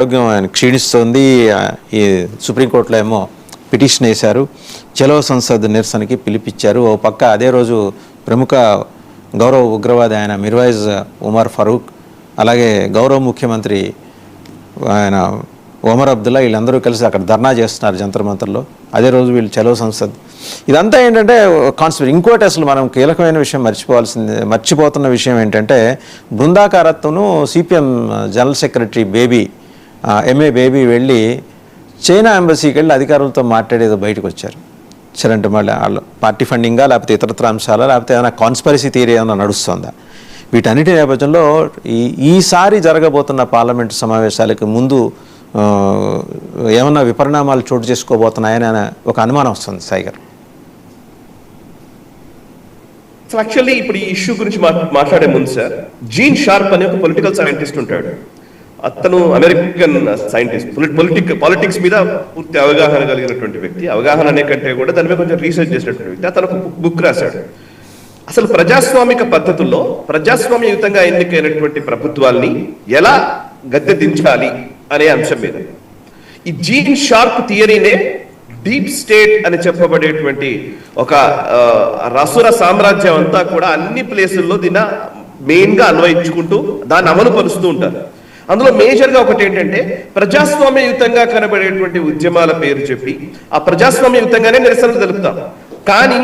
ఆరోగ్యం ఆయన క్షీణిస్తోంది. ఈ సుప్రీంకోర్టులో ఏమో పిటిషన్ వేశారు. చలో సంసద్ నిరసనకి పిలిపించారు. ఓ పక్క అదే రోజు ప్రముఖ గౌరవ ఉగ్రవాది ఆయన మిర్వైజ్ ఉమర్ ఫరూక్, అలాగే గౌరవ ముఖ్యమంత్రి ఆయన ఒమర్ అబ్దుల్లా వీళ్ళందరూ కలిసి అక్కడ ధర్నా చేస్తున్నారు జంతర్ మంతర్లో. అదే రోజు వీళ్ళు చలో సంసద్. ఇదంతా ఏంటంటే కాన్స్పిరసీ. ఇంకోటి అసలు మనం కీలకమైన విషయం మర్చిపోతున్న విషయం ఏంటంటే బృందాకారత్వను CPM general secretary MA Baby వెళ్ళి చైనా ఎంబసీకి వెళ్ళి అధికారులతో మాట్లాడేదో బయటకు వచ్చారు. సరే, మళ్ళీ వాళ్ళు పార్టీ ఫండింగా లేకపోతే ఇతరత్ర అంశాలా లేకపోతే ఏమైనా కాన్స్పిరసీ థియరీ ఏమైనా నడుస్తుందా? వీటన్నిటి నేపథ్యంలో ఈసారి జరగబోతున్న పార్లమెంటు సమావేశాలకు ముందు ఏమన్నా విపరిణామాలు చోటు చేసుకోబోతున్నాయని ఒక అనుమానం వస్తుంది సాయి గారు. యాక్చువల్లీ ఇప్పుడు ఈ ఇష్యూ గురించి మాట్లాడే ముందు సార్, జీన్ షార్ప్ అనే ఒక పొలిటికల్ సైంటిస్ట్ ఉంటాడు. అతను అమెరికన్ సైంటిస్ట్, పాలిటిక్స్ మీద పూర్తి అవగాహన కలిగినటువంటి వ్యక్తి. అవగాహన అనే కంటే కూడా దాని మీద కొంచెం రీసెర్చ్ చేసినటువంటి వ్యక్తి. అతను ఒక బుక్ రాశాడు. అసలు ప్రజాస్వామిక పద్ధతుల్లో ప్రజాస్వామ్యయుతంగా ఎన్నికైనటువంటి ప్రభుత్వాల్ని ఎలా గద్దె దించాలి అనే అంశం మీద. ఈ జీన్ షార్ప్ థియరీనే డీప్ స్టేట్ అని చెప్పబడేటువంటి ఒక రసుర సామ్రాజ్యం అంతా కూడా అన్ని ప్లేసుల్లో దీన్ని మెయిన్ గా అన్వయించుకుంటూ దాన్ని అమలు పరుస్తూ ఉంటారు. అందులో మేజర్ గా ఒకటి ఏంటంటే ప్రజాస్వామ్యయుతంగా కనబడేటువంటి ఉద్యమాల పేరు చెప్పి ఆ ప్రజాస్వామ్యయుతంగానే నిరసనలు తెలుపుతాం. కానీ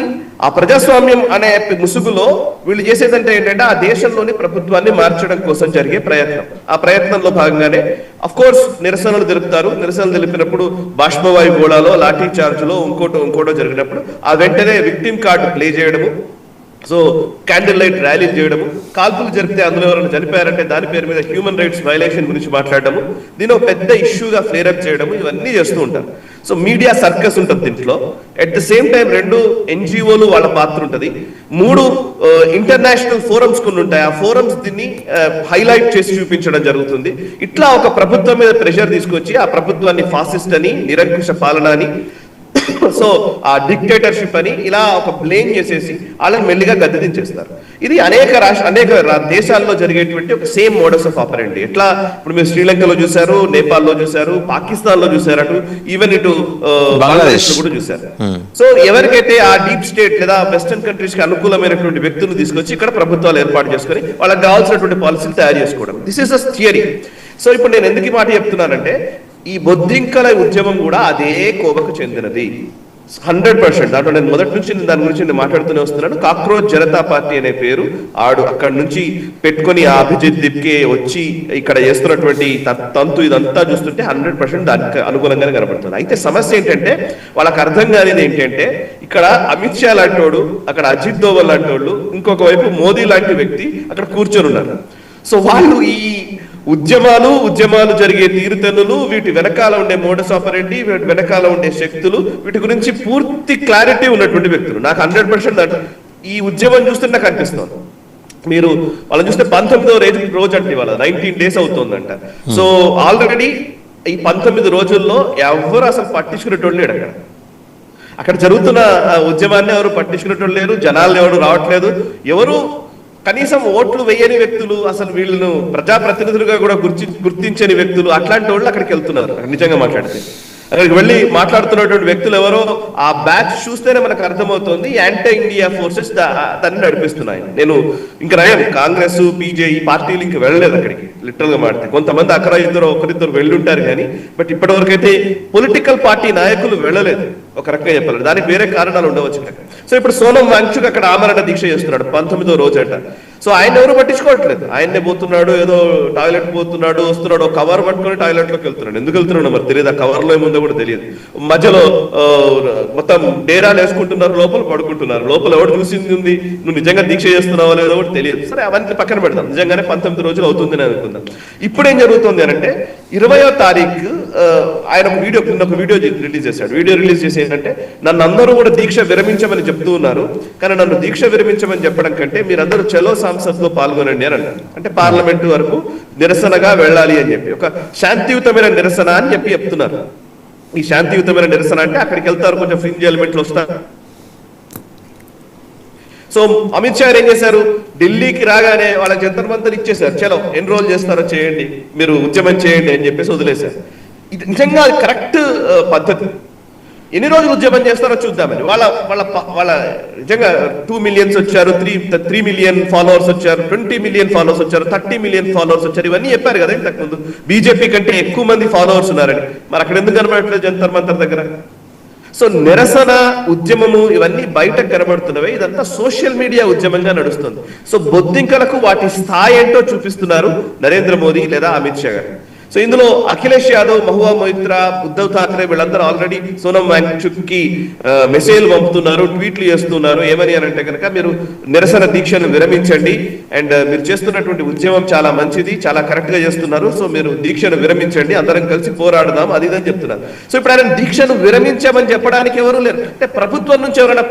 ఆ ప్రజాస్వామ్యం అనే ముసుగులో వీళ్ళు చేసేదంటే ఏంటంటే ఆ దేశంలోని ప్రభుత్వాన్ని మార్చడం కోసం జరిగే ప్రయత్నం. ఆ ప్రయత్నంలో భాగంగానే అఫ్ కోర్స్ నిరసనలు తెలుపుతారు. నిరసనలు తెలిపినప్పుడు బాష్పవాయు గోళాలో, లాఠీ చార్జ్లో, ఇంకోటో జరిగినప్పుడు ఆ వెంటనే విక్టిమ్ కార్డు ప్లే చేయడము, సో క్యాండిల్ లైట్ ర్యాలీ చేయడము, కాల్పులు జరిపితే అందులో ఎవరైనా చనిపోయారంటే దాని పేరు మీద హ్యూమన్ రైట్స్ వైలేషన్ గురించి మాట్లాడడము, దీని ఒక పెద్ద ఇష్యూగా ఫ్లేరప్ చేయడము, ఇవన్నీ చేస్తూ ఉంటారు. సో మీడియా సర్కస్ ఉంటుంది దీంట్లో. అట్ ద సేమ్ టైం 2 NGOలు వాళ్ళ పాత్ర ఉంటుంది. 3 ఇంటర్నేషనల్ ఫోరమ్స్ కొన్ని ఉంటాయి. ఆ ఫోరమ్స్ దీన్ని హైలైట్ చేసి చూపించడం జరుగుతుంది. ఇట్లా ఒక ప్రభుత్వం మీద ప్రెషర్ తీసుకొచ్చి ఆ ప్రభుత్వాన్ని ఫాసిస్ట్ అని, నిరంకుశ పాలన అని, సో ఆ డిక్టేటర్షిప్ అని ఇలా ఒక బ్లేమ్ చేసేసి వాళ్ళని మెల్లిగా గద్దె దించేస్తారు. ఇది అనేక దేశాల్లో జరిగేటువంటి ఒక సేమ్ మోడస్ ఆఫ్ ఆపరెండి. ఎట్లా ఇప్పుడు మీరు శ్రీలంకలో చూశారు, నేపాల్లో చూశారు, పాకిస్తాన్ లో చూశారు, అటు ఈవెన్ ఇటు బంగ్లాదేశ్ లో కూడా చూశారు. సో ఎవరికైతే ఆ డీప్ స్టేట్ లేదా వెస్టర్న్ కంట్రీస్ కి అనుకూలమైనటువంటి వ్యక్తులను తీసుకొచ్చి ఇక్కడ ప్రభుత్వాలు ఏర్పాటు చేసుకొని వాళ్ళకి కావాల్సినటువంటి పాలసీలు తయారు చేసుకోవడం, this is a theory. So ఇప్పుడు నేను ఎందుకు ఈ మాట చెప్తున్నానంటే ఈ బొద్దింకల ఉద్యమం కూడా అదే కోవకు చెందినది 100%. దాంట్లో నేను మొదటి నుంచి దాని గురించి నేను మాట్లాడుతూనే వస్తున్నాను. కాక్రోచ్ జనతా పార్టీ అనే పేరు అక్కడి నుంచి పెట్టుకొని ఆ అభిజిత్ దిప్కే వచ్చి ఇక్కడ చేస్తున్నటువంటి తంతు ఇదంతా చూస్తుంటే 100% దానికి అనుకూలంగానే కనబడుతుంది. అయితే సమస్య ఏంటంటే వాళ్ళకి అర్థం కానిది ఏంటంటే ఇక్కడ అమిత్ షా లాంటి వాడు, అక్కడ అజిత్ దోవల్ లాంటి వాళ్ళు, ఇంకొక వైపు మోదీ లాంటి వ్యక్తి అక్కడ కూర్చొని ఉన్నారు. సో వాళ్ళు ఈ ఉద్యమాలు జరిగే తీరుతెన్నులు, వీటి వెనకాల ఉండే మోడస్ ఆపరెండి, వీటి వెనకాల ఉండే శక్తులు, వీటి గురించి పూర్తి క్లారిటీ ఉన్నటువంటి వ్యక్తులు. నాకు 100% ఈ ఉద్యమం చూస్తే నాకు అనిపిస్తుంది. మీరు వాళ్ళని చూస్తే 19వ రోజు అంటే వాళ్ళ 19 days అవుతుందంట. సో ఆల్రెడీ ఈ 19 రోజుల్లో ఎవరు అసలు పట్టించుకునేటోళ్ళు లేడు. అక్కడ జరుగుతున్న ఉద్యమాన్ని ఎవరు పట్టించుకునేటోళ్ళు లేరు. జనాలు ఎవరు రావట్లేదు. ఎవరు కనీసం ఓట్లు వేయని వ్యక్తులు, అసలు వీళ్ళను ప్రజాప్రతినిధులుగా కూడా గుర్తించని వ్యక్తులు, అట్లాంటి వాళ్ళు అక్కడికి వెళ్తున్నారు. నిజంగా మాట్లాడితే అక్కడికి వెళ్ళి మాట్లాడుతున్నటువంటి వ్యక్తులు ఎవరో ఆ బ్యాచ్ చూస్తేనే మనకు అర్థమవుతుంది యాంటీ ఇండియా ఫోర్సెస్ దాన్ని నడిపిస్తున్నాయి. నేను ఇంకా నయం కాంగ్రెస్, బీజేపీ పార్టీలు ఇంకా వెళ్ళలేదు అక్కడికి. లిటరల్ గా మాట్లాడితే కొంతమంది ఒకరిద్దరు వెళ్ళుంటారు కానీ బట్ ఇప్పటివరకు అయితే పొలిటికల్ పార్టీ నాయకులు వెళ్ళలేదు. ఒక రకంగా చెప్పాలి, దానికి వేరే కారణాలు ఉండవచ్చు. సో ఇప్పుడు సోనం వాంగ్చుక్ అక్కడ ఆమరణ దీక్ష చేస్తున్నాడు 19వ రోజు అంట. సో ఆయన ఎవరు పట్టించుకోవట్లేదు. ఆయన్నే పోతున్నాడు, ఏదో టాయిలెట్ పోతున్నాడు, వస్తున్నాడు, కవర్ పట్టుకొని టాయిలెట్ లోకి వెళ్తున్నాడు. ఎందుకు వెళ్తున్నాడు మరి తెలియదు. ఆ కవర్ లో ఏముందో కూడా తెలియదు. మధ్యలో మొత్తం డేరాలు వేసుకుంటున్నారు, లోపల పడుకుంటున్నారు. లోపల ఎవరు చూసింది ఉంది, నువ్వు నిజంగా దీక్ష చేస్తున్నావో లేదో కూడా తెలియదు. సరే అవన్నీ పక్కన పెడతాం. నిజంగానే 19 రోజులు అవుతుందని అనుకుందాం. ఇప్పుడు ఏం జరుగుతుంది అని అంటే 20వ తారీఖు ఆయన ఒక వీడియో రిలీజ్ చేశాడు. వీడియో రిలీజ్ చేసి ఏంటంటే నన్ను అందరూ కూడా దీక్ష విరమించమని చెప్తూ ఉన్నారు, కానీ నన్ను దీక్ష విరమించమని చెప్పడం కంటే మీరందరూ చలో సంసద్లో పాల్గొనండి అని అన్నారు. అంటే పార్లమెంటు వరకు నిరసనగా వెళ్ళాలి అని చెప్పి ఒక శాంతియుతమైన నిరసన అని చెప్తున్నారు. ఈ శాంతియుతమైన నిరసన అంటే అక్కడికి వెళ్తారు, కొంచెం ఫ్రింజ్ ఎలిమెంట్లు వస్తారు. సో అమిత్ షా ఏం చేశారు, ఢిల్లీకి రాగానే వాళ్ళ జంతర్ మంతర్ ఇచ్చేశారు, చలో ఎన్రోల్ చేస్తారో చేయండి, మీరు ఉద్యమం చేయండి అని చెప్పేసి వదిలేశారు. ఇది నిజంగా కరెక్ట్ పద్ధతి. ఎన్ని రోజులు ఉద్యమం చేస్తారో చూద్దామని. వాళ్ళ వాళ్ళ వాళ్ళ నిజంగా 2 million వచ్చారు, 3 million ఫాలోవర్స్ వచ్చారు, 20 million ఫాలోవర్స్ వచ్చారు, 30 million ఫాలోవర్స్ వచ్చారు, ఇవన్నీ చెప్పారు కదా ఇంతకుముందు. బీజేపీ కంటే ఎక్కువ మంది ఫాలోవర్స్ ఉన్నారని. మరి అక్కడ ఎందుకు కనబడట్లేదు జంతర్ మంతర్ దగ్గర? సో నిరసన ఉద్యమము ఇవన్నీ బయట కనబడుతున్నవే, ఇదంతా సోషల్ మీడియా ఉద్యమంగా నడుస్తుంది. సో బొద్దింకలకు వాటి స్థాయి ఏంటో చూపిస్తున్నారు నరేంద్ర మోదీ లేదా అమిత్ షా గారు. సో ఇందులో అఖిలేష్ యాదవ్, మహువా మొయిత్రా, ఉద్ధవ్ ఠాక్రే వీళ్ళందరూ ఆల్రెడీ సోనం వాంగ్చుక్ కి మెసేజ్లు పంపుతున్నారు, ట్వీట్లు చేస్తున్నారు. ఏమని అని అంటే కనుక మీరు నిరసన దీక్షను విరమించండి, అండ్ మీరు చేస్తున్నటువంటి ఉద్యమం చాలా మంచిది, చాలా కరెక్ట్ గా చేస్తున్నారు, సో మీరు దీక్షను విరమించండి, అందరం కలిసి పోరాడదాం, అది ఇదని చెప్తున్నారు. సో ఇప్పుడు ఆయన దీక్షను విరమించామని చెప్పడానికి ఎవరు లేరు. అంటే ప్రభుత్వం నుంచి ఎవరైనా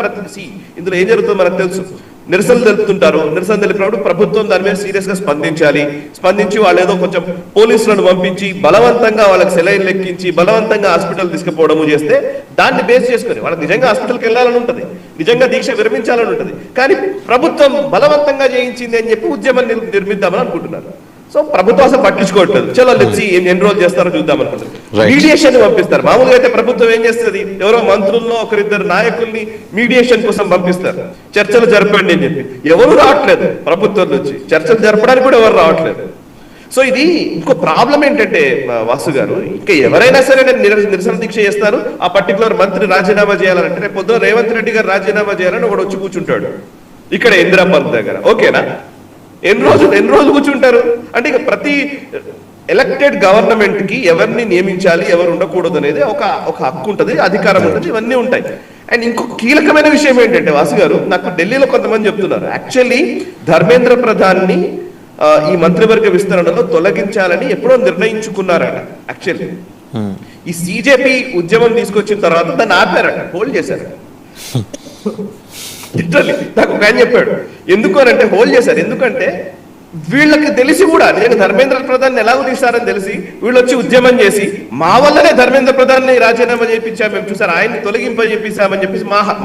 ఇందులో ఏం జరుగుతుందో మనకు తెలుసు. నిరసనలు తెలుపుతుంటారు, నిరసన తెలిపినప్పుడు ప్రభుత్వం దాని మీద సీరియస్ గా స్పందించి వాళ్ళు ఏదో కొంచెం పోలీసులను పంపించి బలవంతంగా వాళ్ళకి సెలైన్ లెక్కించి బలవంతంగా హాస్పిటల్ తీసుకుపోవడము చేస్తే దాన్ని బేస్ చేసుకుని వాళ్ళకి నిజంగా హాస్పిటల్కి వెళ్ళాలని ఉంటుంది, నిజంగా దీక్ష విరమించాలని ఉంటుంది, కానీ ప్రభుత్వం బలవంతంగా చేయించింది అని చెప్పి ఉద్యమం నిర్మిద్దామని అనుకుంటున్నారు. సో ప్రభుత్వం అసలు పట్టించుకోవట్లేదు, చలో లెట్స్ ఎన్రోల్ చేస్తారో చూద్దాం అనుకుంటారు. మీడియేషన్ పంపిస్తారు. మామూలుగా అయితే ప్రభుత్వం ఏం చేస్తుంది, ఎవరో మంత్రుల్లో ఒకరిద్దరు నాయకుల్ని మీడియేషన్ కోసం పంపిస్తారు, చర్చలు జరపండి అని చెప్పి. ఎవరు రావట్లేదు ప్రభుత్వం నుంచి, చర్చలు జరపడానికి కూడా ఎవరు రావట్లేదు. సో ఇది ఇంకో ప్రాబ్లం ఏంటంటే వాసు గారు, ఇంకా ఎవరైనా సరే నేను నిరసన దీక్ష చేస్తాను, ఆ పర్టికులర్ మంత్రి రాజీనామా చేయాలంటే రేపు పొద్దున రేవంత్ రెడ్డి గారు రాజీనామా చేయాలని ఒకడు వచ్చి కూర్చుంటాడు ఇక్కడ ఇందిరా పార్క్ దగ్గర. ఓకేనా? ఎన్ని రోజులు కూర్చుంటారు అంటే ఇక ప్రతి ఎలక్టెడ్ గవర్నమెంట్ కి ఎవరిని నియమించాలి, ఎవరు ఉండకూడదు అనేది ఒక హక్కు ఉంటుంది, అధికారం ఉంటుంది, ఇవన్నీ ఉంటాయి. అండ్ ఇంకొక కీలకమైన విషయం ఏంటంటే వాసు గారు, నాకు ఢిల్లీలో కొంతమంది చెప్తున్నారు, యాక్చువల్లీ ధర్మేంద్ర ప్రధాన్ని ఈ మంత్రివర్గ విస్తరణలో తొలగించాలని ఎప్పుడో నిర్ణయించుకున్నారట. యాక్చువల్లీ ఈ సిజేపీ ఉద్యమం తీసుకొచ్చిన తర్వాత దాన్ని ఆపారట, హోల్డ్ చేశారు. లిటరల్లీ నాకు ఒక ఆయన చెప్పాడు, ఎందుకు అని అంటే హోల్డ్ చేశారు. ఎందుకంటే వీళ్ళకి తెలిసి కూడా నిజంగా ధర్మేంద్ర ప్రధాన్ ఎలాగో తీస్తారని తెలిసి వీళ్ళు వచ్చి ఉద్యమం చేసి మా వల్లనే ధర్మేంద్ర ప్రధాన్ని రాజీనామా చేయించాము, మేము చూసారు ఆయన్ని తొలగింప చేపిస్తామని చెప్పేసి